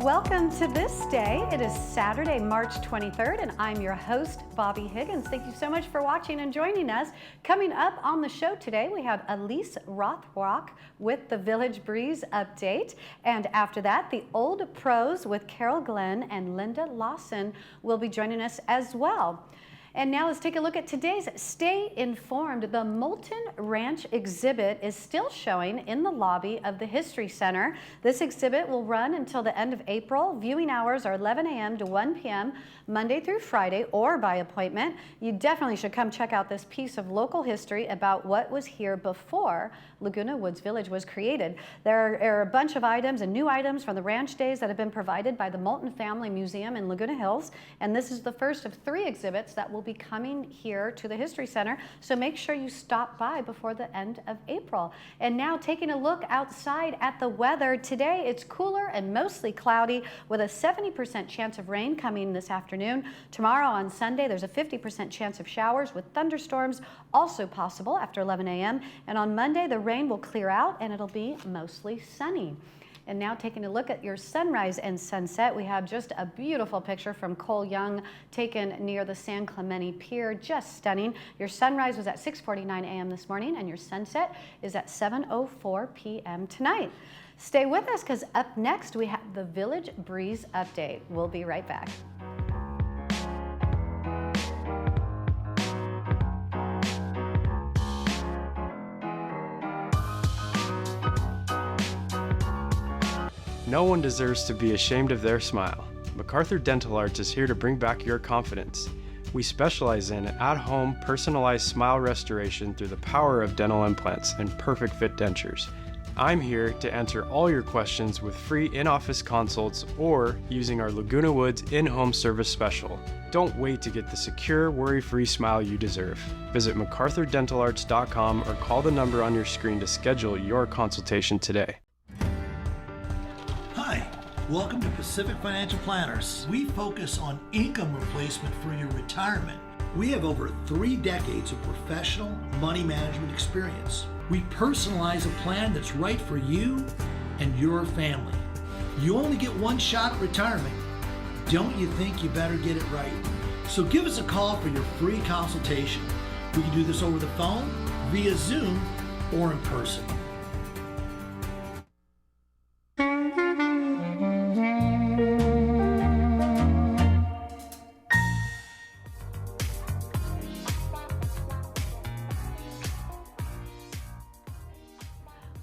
Welcome to This Day. It is Saturday, March 23rd, and I'm your host, Bobby Higgins. Thank you so much for watching and joining us. Coming up on the show today, we have Elise Rothrock with the Village Breeze update. And after that, the Old Pros with Carol Glenn and Linda Lawson will be joining us as well. And now let's take a look at today's Stay Informed. The Molten Ranch exhibit is still showing in the lobby of the History Center. This exhibit will run until the end of April. Viewing hours are 11 a.m. to 1 p.m. Monday through Friday or by appointment. You definitely should come check out this piece of local history about what was here before Laguna Woods Village was created. There are a bunch of items and new items from the ranch days that have been provided by the Moulton Family Museum in Laguna Hills. And this is the first of 3 exhibits that will be coming here to the History Center, so make sure you stop by before the end of April. And now taking a look outside at the weather. Today it's cooler and mostly cloudy with a 70% chance of rain coming this afternoon. Tomorrow on Sunday there's a 50% chance of showers with thunderstorms also possible after 11 a.m. And on Monday the rain will clear out and it'll be mostly sunny. And now taking a look at your sunrise and sunset, we have just a beautiful picture from Cole Young taken near the San Clemente Pier. Just stunning. Your sunrise was at 6:49 a.m. this morning and your sunset is at 7:04 p.m. tonight. Stay with us because up next we have the Village Breeze update. We'll be right back. No one deserves to be ashamed of their smile. MacArthur Dental Arts is here to bring back your confidence. We specialize in at-home personalized smile restoration through the power of dental implants and perfect fit dentures. I'm here to answer all your questions with free in-office consults or using our Laguna Woods in-home service special. Don't wait to get the secure, worry-free smile you deserve. Visit MacArthurDentalArts.com or call the number on your screen to schedule your consultation today. Hi, welcome to Pacific Financial Planners. We focus on income replacement for your retirement. We have over 3 decades of professional money management experience. We personalize a plan that's right for you and your family. You only get one shot at retirement. Don't you think you better get it right? So give us a call for your free consultation. We can do this over the phone, via Zoom, or in person.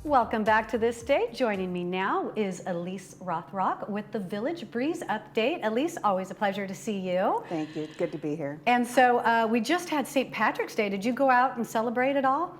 Welcome back to This Day. Joining me now is Elise Rothrock with the Village Breeze update. Elise, always a pleasure to see you. Thank you. It's good to be here. And so we just had St. Patrick's Day. Did you go out and celebrate at all?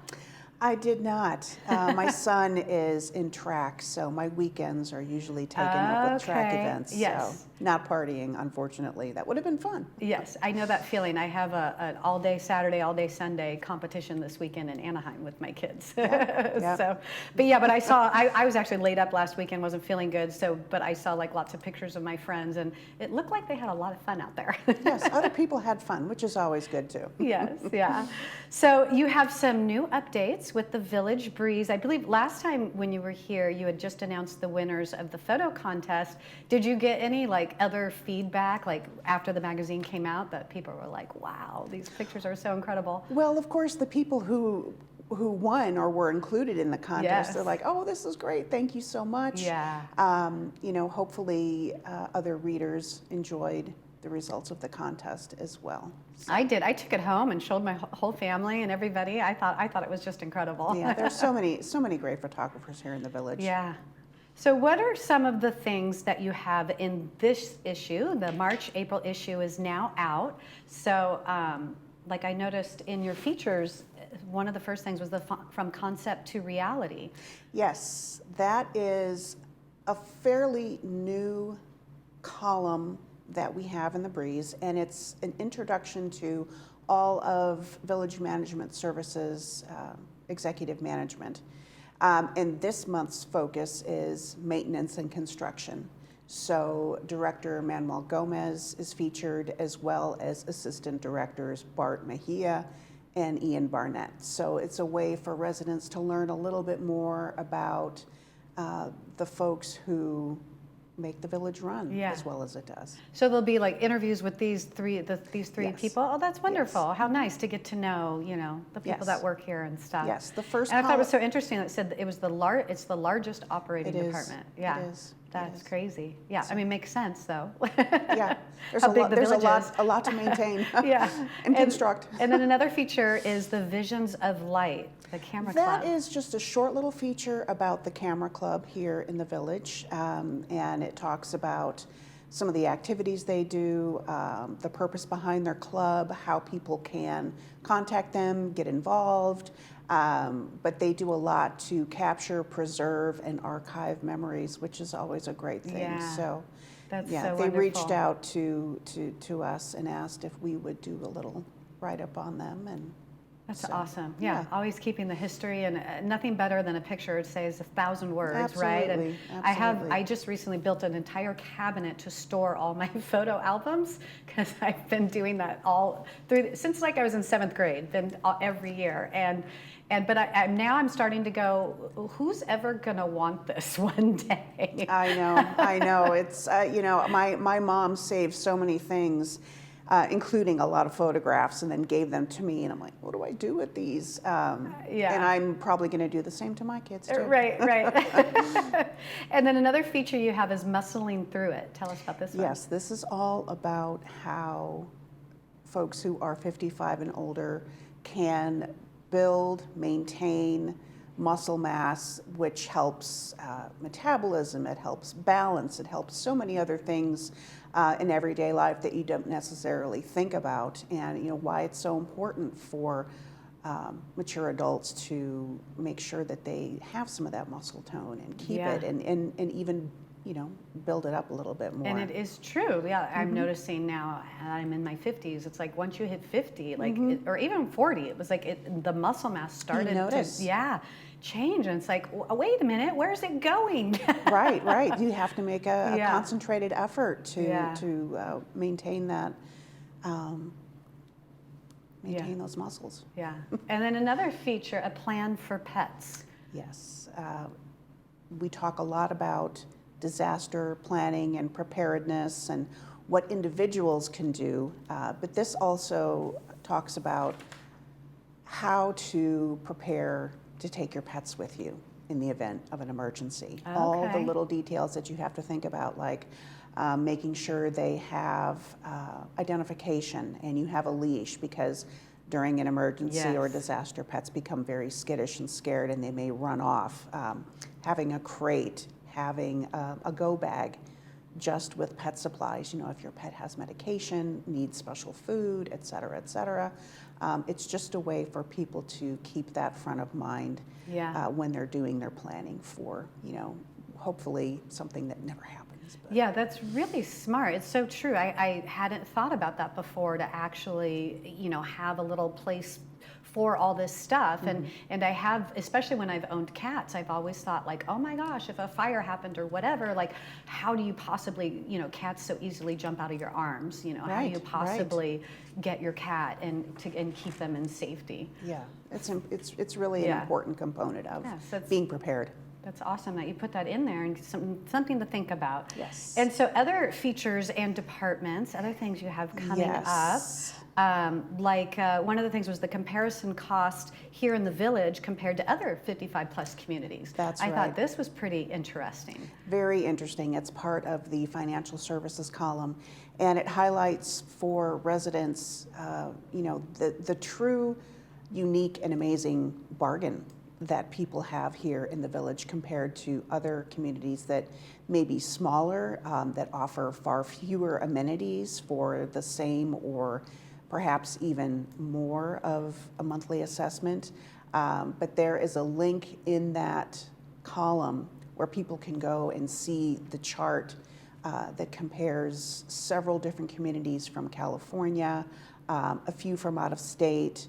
I did not. My son is in track, so my weekends are usually taken up with track events. Yes. So not partying, unfortunately. That would have been fun. Yes, I know that feeling. I have an all-day Saturday, all-day Sunday competition this weekend in Anaheim with my kids. Yep. So, but I saw, I was actually laid up last weekend, wasn't feeling good, but I saw like lots of pictures of my friends and it looked like they had a lot of fun out there. Yes, other people had fun, which is always good too. Yes, yeah. So you have some new updates with the Village Breeze. I believe last time when you were here, you had just announced the winners of the photo contest. Did you get any other feedback, like after the magazine came out, that people were like, wow, these pictures are so incredible? Well, of course, the people who won or were included in the contest, Yes. They're like, oh, this is great, thank you so much. Yeah. Hopefully other readers enjoyed the results of the contest as well. So. I did. I took it home and showed my whole family and everybody. I thought it was just incredible. Yeah, there's so many great photographers here in the village. Yeah. So what are some of the things that you have in this issue? The March-April issue is now out. So like I noticed in your features, one of the first things was from concept to reality. Yes, that is a fairly new column that we have in the Breeze, and it's an introduction to all of Village Management Services executive management. And this month's focus is maintenance and construction. So Director Manuel Gomez is featured, as well as Assistant Directors Bart Mejia and Ian Barnett. So it's a way for residents to learn a little bit more about the folks who make the village run Yeah. as well as it does. So there'll be like interviews with these three Yes. people. Oh, that's wonderful. Yes. How nice to get to know, the people Yes. that work here and stuff. Yes, the first And I thought it was so column- interesting that it said that it was it's the largest operating It is. department. Yeah. It is. It That's is. crazy. Yeah. I mean, makes sense though. Yeah, there's How a big lot. the There's village is. a lot to maintain. Yeah. and construct. And then another feature is the Visions of Light, the camera club. That is just a short little feature about the camera club here in the village, and it talks about some of the activities they do, the purpose behind their club, how people can contact them, get involved. But they do a lot to capture, preserve, and archive memories, which is always a great thing. Yeah, So, that's yeah, so they reached wonderful. out to us and asked if we would do a little write up on them, and That's so, awesome. Yeah, yeah. always keeping the history, and nothing better than a picture. It says 1,000 words, right? And Absolutely. I just recently built an entire cabinet to store all my photo albums because I've been doing that all through since like I was in 7th grade, every year. But I'm starting to go, who's ever gonna want this one day? I know. It's my mom saved so many things, including a lot of photographs, and then gave them to me, and I'm like, what do I do with these? Yeah. And I'm probably going to do the same to my kids too. Right. And then another feature you have is muscling through it. Tell us about this one. Yes, this is all about how folks who are 55 and older can build, maintain muscle mass, which helps metabolism, it helps balance, it helps so many other things in everyday life that you don't necessarily think about, and why it's so important for mature adults to make sure that they have some of that muscle tone and keep Yeah. it, and even build it up a little bit more. And it is true. Yeah, I'm noticing now. I'm in my 50s. It's like once you hit 50, or even 40, it was like the muscle mass started notice. to change, and it's like, wait a minute, where's it going? Right. You have to make a Yeah. concentrated effort Yeah. to maintain that, maintain Yeah. those muscles. Yeah. And then another feature, a plan for pets. Yes. We talk a lot about disaster planning and preparedness and what individuals can do, but this also talks about how to prepare to take your pets with you in the event of an emergency. All the Okay. little details that you have to think about, like making sure they have identification and you have a leash, because during an emergency or Yes. disaster, pets become very skittish and scared and they may run off. Having a crate, having a go bag just with pet supplies, if your pet has medication, needs special food, et cetera, et cetera. It's just a way for people to keep that front of mind Yeah. when they're doing their planning for, hopefully something that never happens. But Yeah, that's really smart. It's so true. I hadn't thought about that before, to actually, have a little place for all this stuff. And I have, especially when I've owned cats, I've always thought like, oh my gosh, if a fire happened or whatever, like how do you possibly, cats so easily jump out of your arms, how do you Right. possibly get your cat and keep them in safety? yeah, it's really Yeah. an important component of Yes, that's- being prepared. That's awesome that you put that in there, and something to think about. Yes. And so other features and departments, other things you have coming Yes. up, one of the things was the comparison cost here in the village compared to other 55 plus communities. That's I right. thought this was pretty interesting. Very interesting. It's part of the financial services column, and it highlights for residents, the true, unique, and amazing bargain that people have here in the village compared to other communities that may be smaller, that offer far fewer amenities for the same or perhaps even more of a monthly assessment. But there is a link in that column where people can go and see the chart that compares several different communities from California, a few from out of state,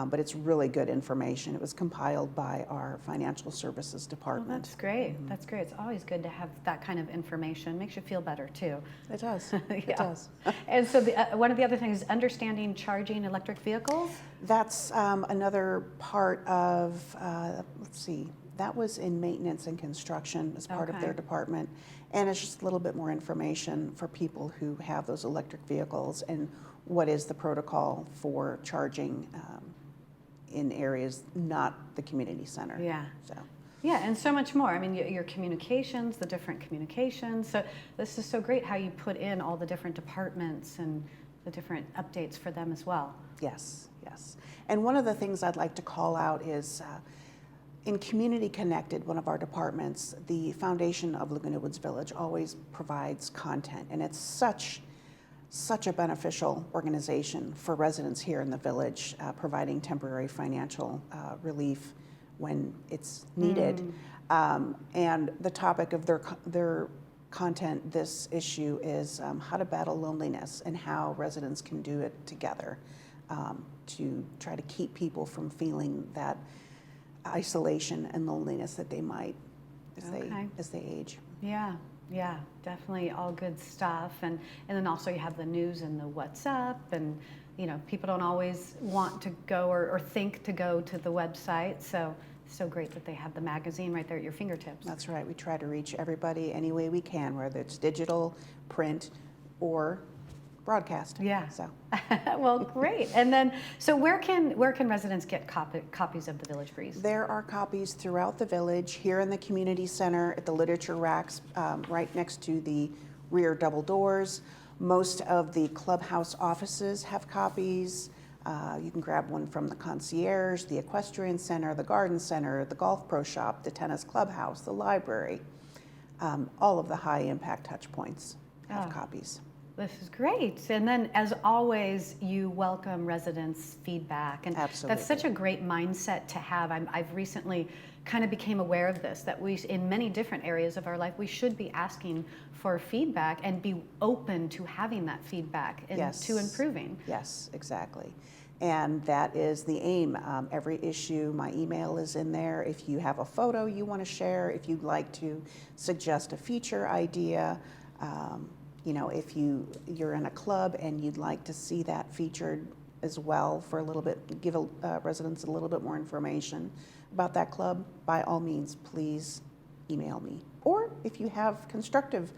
but it's really good information. It was compiled by our financial services Well, department. that's great. That's great. It's always good to have that kind of information. Makes you feel better too. It does. Yeah. It does. And so one of the other things is understanding charging electric vehicles. That's another part of, let's see, That was in maintenance and construction as part of Okay. their department. And it's just a little bit more information for people who have those electric vehicles and what is the protocol for charging in areas not the community center. Yeah. So. Yeah, and so much more. I mean, your communications, the different communications. So this is so great how you put in all the different departments and the different updates for them as well. Yes, yes. And one of the things I'd like to call out is in Community Connected, one of our departments, the foundation of Laguna Woods Village always provides content, and it's such a beneficial organization for residents here in the village, providing temporary financial relief when it's needed. And the topic of their content this issue is how to battle loneliness and how residents can do it together to try to keep people from feeling that isolation and loneliness that they might as they age. Yeah, yeah, definitely all good stuff. And then also you have the news and the what's up, and you know, people don't always want to go or think to go to the website. So great that they have the magazine right there at your fingertips. That's right. We try to reach everybody any way we can, whether it's digital, print, or broadcast. Yeah. So. Well, great. And then, so where can residents get copies of the Village Breeze? There are copies throughout the village, here in the community center, at the literature racks, right next to the rear double doors. Most of the clubhouse offices have copies. You can grab one from the concierge, the equestrian center, the garden center, the golf pro shop, the tennis clubhouse, the library. All of the high impact touch points have copies. This is great. And then, as always, you welcome residents' feedback. And Absolutely. That's such a great mindset to have. I've recently kind of became aware of this, that we, in many different areas of our life, we should be asking for feedback and be open to having that feedback and Yes. to improving. Yes, exactly. And that is the aim. Every issue, my email is in there. If you have a photo you want to share, if you'd like to suggest a feature idea, you know, if you're in a club and you'd like to see that featured as well for a little bit, give residents a little bit more information about that club, by all means, please email me. Or if you have constructive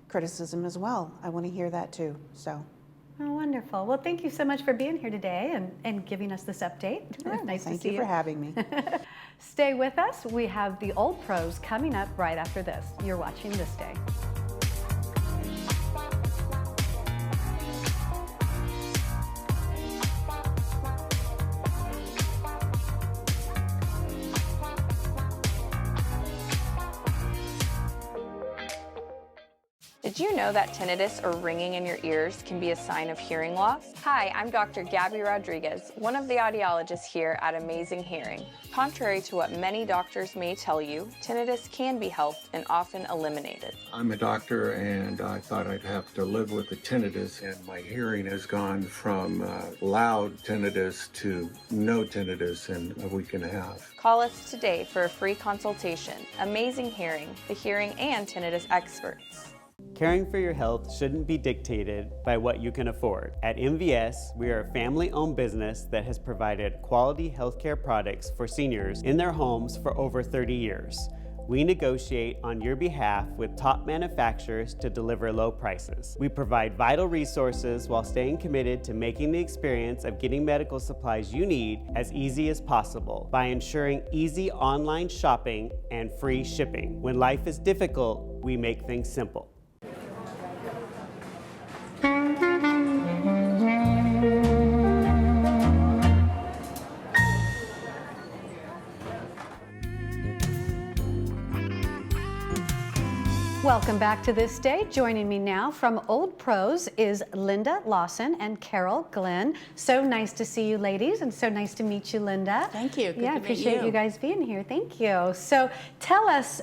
criticism as well, I want to hear that too. So. Oh, wonderful. Well, thank you so much for being here today and giving us this update. Nice to see you. Thank you for having me. Stay with us. We have the Old Pros coming up right after this. You're watching ThisDay. Did you know that tinnitus or ringing in your ears can be a sign of hearing loss? Hi, I'm Dr. Gabby Rodriguez, one of the audiologists here at Amazing Hearing. Contrary to what many doctors may tell you, tinnitus can be helped and often eliminated. I'm a doctor and I thought I'd have to live with the tinnitus, and my hearing has gone from loud tinnitus to no tinnitus in a week and a half. Call us today for a free consultation. Amazing Hearing, the hearing and tinnitus experts. Caring for your health shouldn't be dictated by what you can afford. At MVS, we are a family-owned business that has provided quality healthcare products for seniors in their homes for over 30 years. We negotiate on your behalf with top manufacturers to deliver low prices. We provide vital resources while staying committed to making the experience of getting medical supplies you need as easy as possible by ensuring easy online shopping and free shipping. When life is difficult, we make things simple. Welcome back to ThisDay. Joining me now from Old Pros is Linda Lawson and Carol Glenn. So nice to see you ladies, and so nice to meet you, Linda. Thank you. Good yeah, to I meet appreciate you. you guys being here. Thank you. So tell us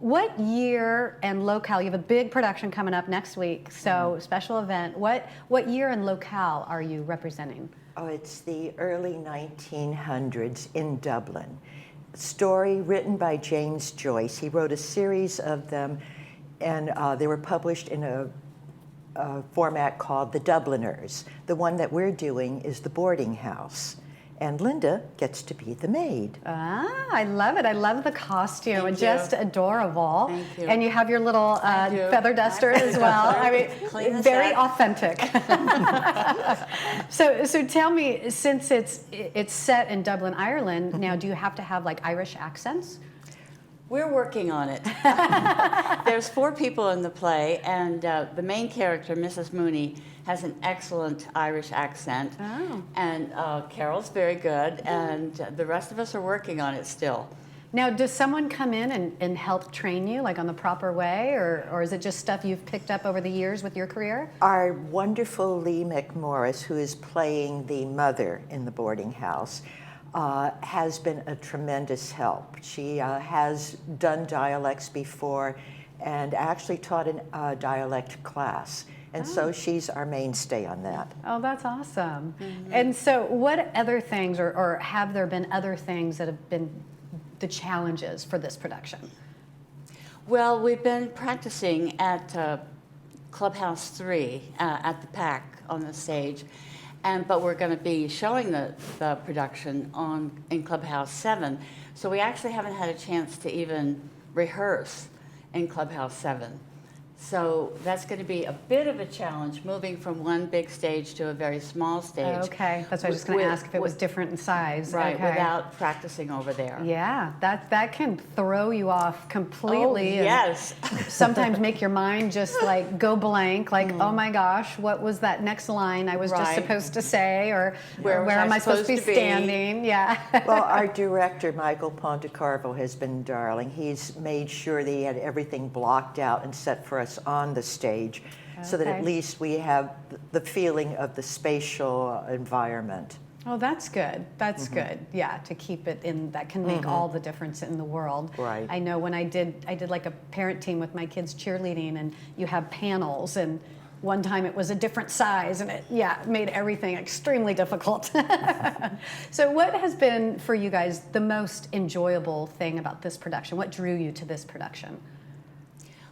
what year and locale, you have a big production coming up next week, so special event. What year and locale are you representing? Oh, it's the early 1900s in Dublin. Story written by James Joyce. He wrote a series of them, and they were published in a format called The Dubliners. The one that we're doing is The Boarding House. And Linda gets to be the maid. Ah, I love it. I love the costume. Thank Just you. adorable. Thank you. And you have your little do. feather duster as well. I Clean mean, as very heck. authentic. So tell me, since it's set in Dublin, Ireland, now do you have to have like Irish accents? We're working on it. There's 4 people in the play, and the main character, Mrs. Mooney, has an excellent Irish accent. Oh. And Carol's very good, and the rest of us are working on it still. Now, does someone come in and help train you, like on the proper way, or is it just stuff you've picked up over the years with your career? Our wonderful Lee McMorris, who is playing the mother in the boarding house, has been a tremendous help. She has done dialects before and actually taught a dialect class. And so she's our mainstay on that. Oh, that's awesome. And so what other things, or have there been other things that have been the challenges for this production? Well, we've been practicing at Clubhouse 3 at the PAC on the stage, but we're going to be showing the production in Clubhouse 7. So we actually haven't had a chance to even rehearse in Clubhouse 7. So that's going to be a bit of a challenge, moving from one big stage to a very small stage. Okay, that's what I was just going to ask if it was different in size. Right, Okay. without practicing over there. Yeah, that can throw you off completely. Oh, yes. And sometimes make your mind just like go blank, like, oh my gosh, what was that next line I was just Right. supposed to say, or Where was am I I supposed to be supposed to be? standing? Yeah. Well, our director, Michael Pontecarvo, has been darling. He's made sure that he had everything blocked out and set for us on the stage so that Okay. at least we have the feeling of the spatial environment. Oh, that's good. That's good. Yeah, to keep it in, that can make all the difference in the world. Right. I know when I did like a parent team with my kids cheerleading, and you have panels, and one time it was a different size, and it made everything extremely difficult. So what has been for you guys the most enjoyable thing about this production? What drew you to this production?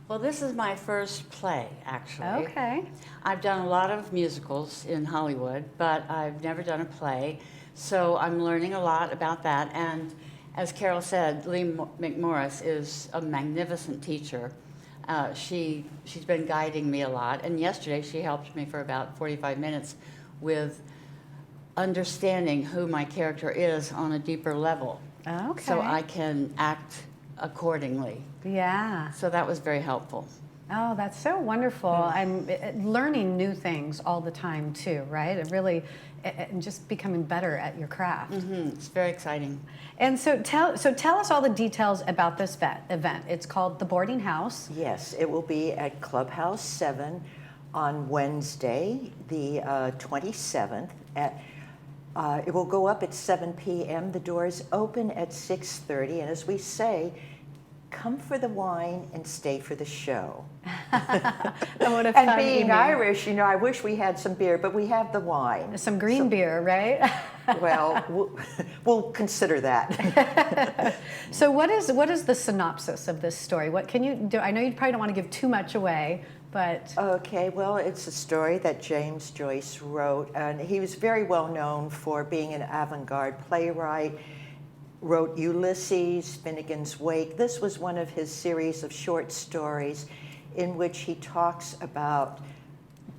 Well, this is my first play, actually. Okay. I've done a lot of musicals in Hollywood, but I've never done a play. So I'm learning a lot about that. And as Carol said, Lee McMorris is a magnificent teacher. She's been guiding me a lot. And yesterday she helped me for about 45 minutes with understanding who my character is on a deeper level. Okay. So I can act accordingly. Yeah. So that was very helpful. Oh, that's so wonderful. I'm learning new things all the time too, right? It really, and just becoming better at your craft. It's very exciting. And so tell us all the details about this event. It's called The Boarding House. Yes, it will be at Clubhouse 7 on Wednesday, the 27th. It will go up at 7 p.m. The doors open at 6:30, and as we say, come for the wine and stay for the show. What a And fun being evening. Irish, you know, I wish we had some beer, but we have the wine. Some green beer, right? Well, we'll consider that. So what is the synopsis of this story? What can you do? I know you probably don't want to give too much away, but Okay, well, it's a story that James Joyce wrote, and he was very well known for being an avant-garde playwright. Wrote Ulysses, Finnegan's Wake. This was one of his series of short stories in which he talks about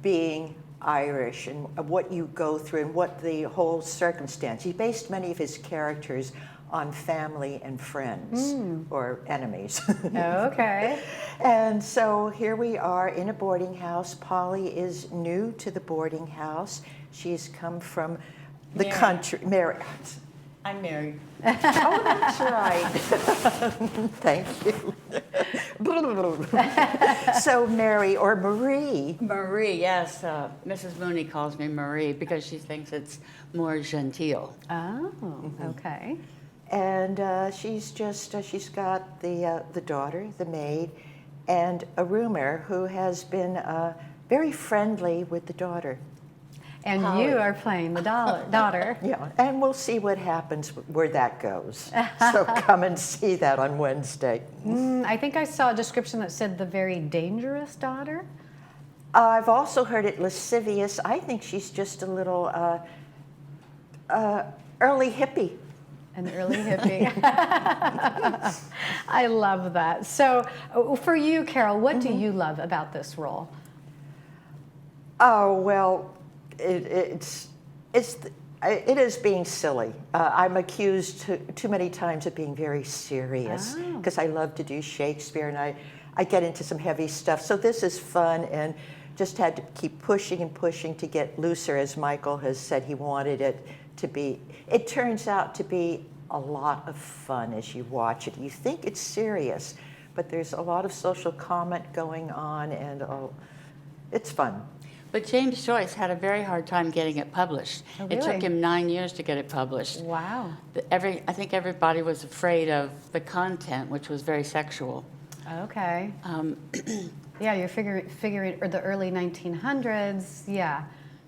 being Irish and what you go through and what the whole circumstance. He based many of his characters on family and friends or enemies. okay. And so here we are in a boarding house. Polly is new to the boarding house. She's come from the Mary. country. Mary. I'm married. Oh, that's right. Thank you. So Mary or Marie. Marie, yes. Mrs. Mooney calls me Marie because she thinks it's more genteel. Oh, okay. And she's got the daughter, the maid, and a roomer who has been very friendly with the daughter. And Polly. you are playing the daughter. Yeah, and we'll see what happens where that goes. So come and see that on Wednesday. I think I saw a description that said the very dangerous daughter. I've also heard it lascivious. I think she's just a little early hippie. An early hippie. I love that. So for you, Carol, what do you love about this role? Oh, well, it is being silly. I'm accused too many times of being very serious because I love to do Shakespeare and I get into some heavy stuff. So this is fun and just had to keep pushing and pushing to get looser, as Michael has said he wanted it to be. It turns out to be a lot of fun as you watch it. You think it's serious, but there's a lot of social comment going on and it's fun. But James Joyce had a very hard time getting it published. Oh, It really? took him 9 years to get it published. Wow. I think everybody was afraid of the content, which was very sexual. Okay. Yeah, you're figuring or the early 1900s. Yeah,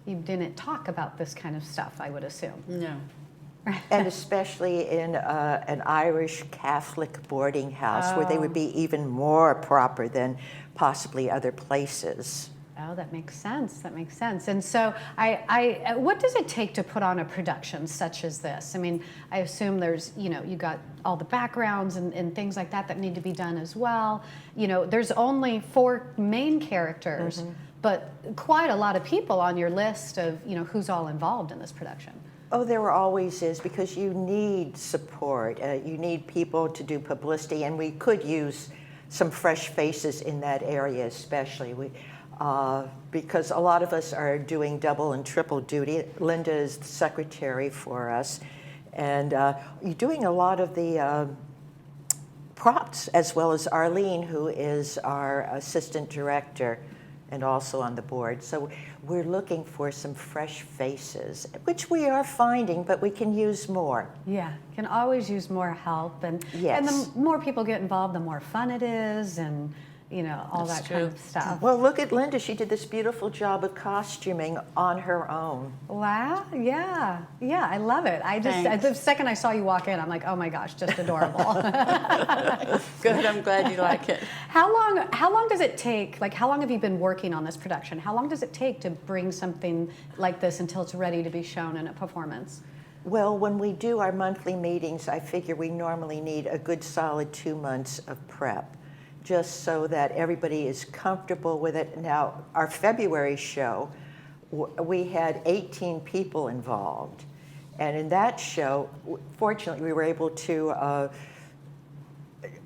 you didn't talk about this kind of stuff, I would assume. No. And especially in an Irish Catholic boarding house where they would be even more proper than possibly other places. Oh, that makes sense. That makes sense. And so, what does it take to put on a production such as this? I mean, I assume there's, you got all the backgrounds and things like that need to be done as well. There's only 4 main characters, but quite a lot of people on your list of, who's all involved in this production. Oh, there always is, because you need support. You need people to do publicity, and we could use some fresh faces in that area especially. Because a lot of us are doing double and triple duty. Linda is the secretary for us, and you're doing a lot of the props, as well as Arlene, who is our assistant director and also on the board. So we're looking for some fresh faces, which we are finding, but we can use more. Yeah, can always use more help, and Yes. the more people get involved, the more fun it is, and all That's that kind true. of stuff. Well, look at Linda. She did this beautiful job of costuming on her own. Wow, yeah, I love it. Thanks. The second I saw you walk in, I'm like, oh my gosh, just adorable. Good, I'm glad you like it. How long does it take, how long have you been working on this production? How long does it take to bring something like this until it's ready to be shown in a performance? Well, when we do our monthly meetings, I figure we normally need a good solid 2 months of prep, just so that everybody is comfortable with it. Now, our February show, we had 18 people involved. And in that show, fortunately, we were able to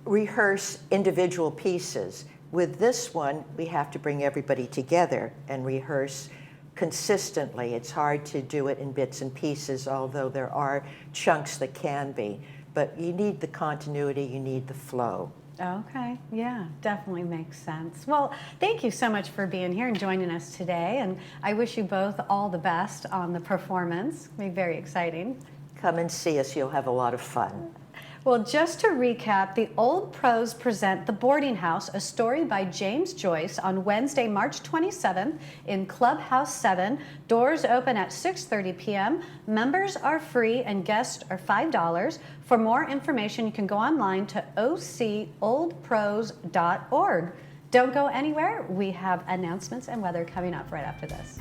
rehearse individual pieces. With this one, we have to bring everybody together and rehearse consistently. It's hard to do it in bits and pieces, although there are chunks that can be. But you need the continuity, you need the flow. Okay, yeah, definitely makes sense. Well, thank you so much for being here and joining us today, and I wish you both all the best on the performance. It'll be very exciting. Come and see us, you'll have a lot of fun. Well, just to recap, the Old Pros present The Boarding House, a story by James Joyce, on Wednesday, March 27th in Clubhouse 7. Doors open at 6:30 p.m. Members are free and guests are $5. For more information, you can go online to ocoldpros.org. Don't go anywhere. We have announcements and weather coming up right after this.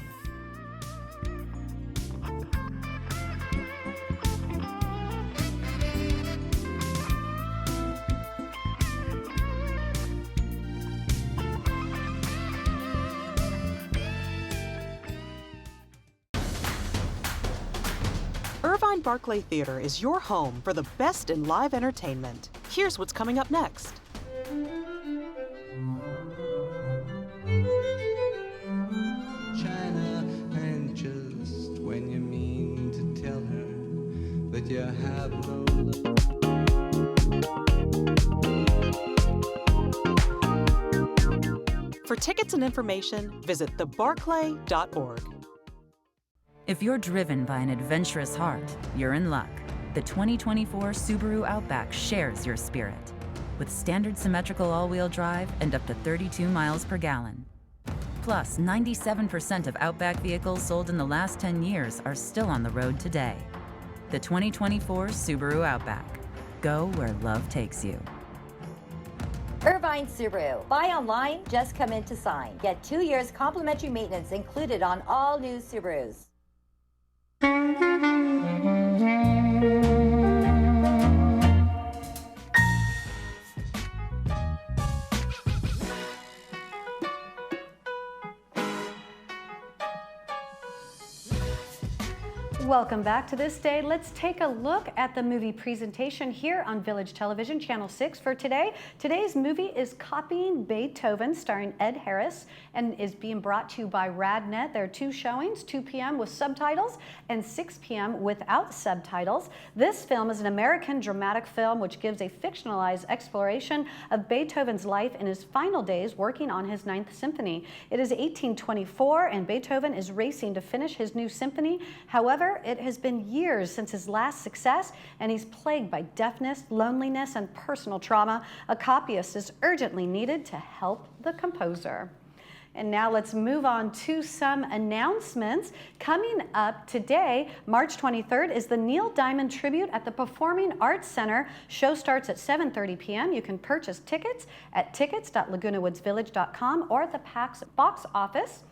Irvine Barclay Theater is your home for the best in live entertainment. Here's what's coming up next. China, and just when you mean to tell her that you have no love. For tickets and information, visit thebarclay.org. If you're driven by an adventurous heart, you're in luck. The 2024 Subaru Outback shares your spirit. With standard symmetrical all-wheel drive and up to 32 miles per gallon. Plus, 97% of Outback vehicles sold in the last 10 years are still on the road today. The 2024 Subaru Outback. Go where love takes you. Irvine Subaru. Buy online, just come in to sign. Get 2 years complimentary maintenance included on all new Subarus. Welcome back to This Day. Let's take a look at the movie presentation here on Village Television, Channel 6 for today. Today's movie is Copying Beethoven, starring Ed Harris, and is being brought to you by RadNet. There are 2 showings, 2 p.m. with subtitles and 6 p.m. without subtitles. This film is an American dramatic film which gives a fictionalized exploration of Beethoven's life in his final days working on his 9th Symphony. It is 1824 and Beethoven is racing to finish his new symphony. However, it has been years since his last success, and he's plagued by deafness, loneliness, and personal trauma. A copyist is urgently needed to help the composer. And now let's move on to some announcements. Coming up today, March 23rd, is the Neil Diamond Tribute at the Performing Arts Center. Show starts at 7:30 p.m. You can purchase tickets at tickets.lagunawoodsvillage.com or at the PAX box office.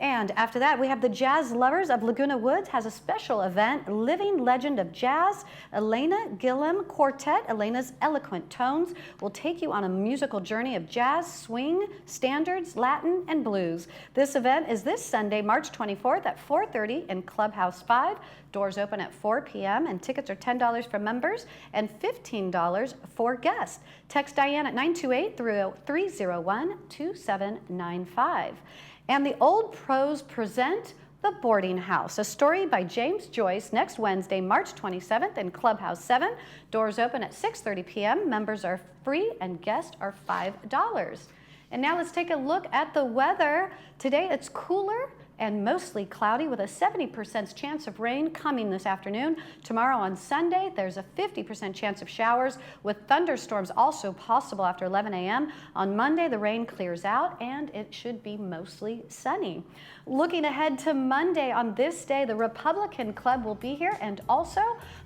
And after that, we have the Jazz Lovers of Laguna Woods has a special event, Living Legend of Jazz. Elena Gillum Quartet, Elena's Eloquent Tones, will take you on a musical journey of jazz, swing, standards, Latin, and blues. This event is this Sunday, March 24th at 4:30 in Clubhouse 5. Doors open at 4 p.m. and tickets are $10 for members and $15 for guests. Text Diane at 928-301-2795. And the Old Pros present The Boarding House, a story by James Joyce, next Wednesday, March 27th in Clubhouse 7. Doors open at 6:30 p.m. Members are free and guests are $5. And now let's take a look at the weather. Today it's cooler and mostly cloudy with a 70% chance of rain coming this afternoon. Tomorrow on Sunday, there's a 50% chance of showers with thunderstorms also possible after 11 a.m. On Monday, the rain clears out and it should be mostly sunny. Looking ahead to Monday, on this day, the Republican Club will be here and also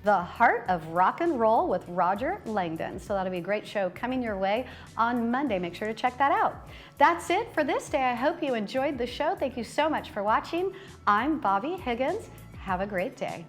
the Heart of Rock and Roll with Roger Langdon. So that'll be a great show coming your way on Monday. Make sure to check that out. That's it for this day. I hope you enjoyed the show. Thank you so much for watching. I'm Bobby Higgins. Have a great day.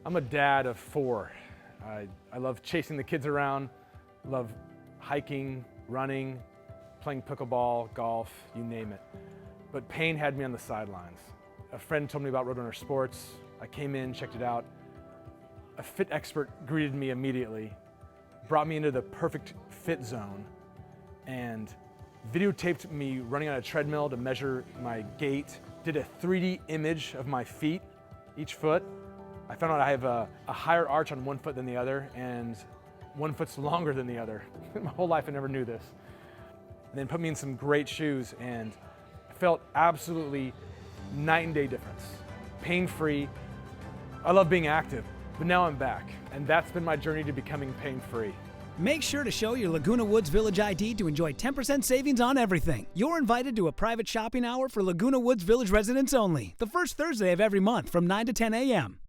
I'm a dad of 4. I love chasing the kids around, love hiking, running, playing pickleball, golf, you name it. But pain had me on the sidelines. A friend told me about Roadrunner Sports. I came in, checked it out. A fit expert greeted me immediately, brought me into the perfect fit zone, and videotaped me running on a treadmill to measure my gait, did a 3D image of my feet, each foot. I found out I have a higher arch on one foot than the other, and one foot's longer than the other. My whole life I never knew this. And then put me in some great shoes, and I felt absolutely night and day difference. Pain-free. I love being active, but now I'm back, and that's been my journey to becoming pain-free. Make sure to show your Laguna Woods Village ID to enjoy 10% savings on everything. You're invited to a private shopping hour for Laguna Woods Village residents only, the first Thursday of every month from 9 to 10 a.m.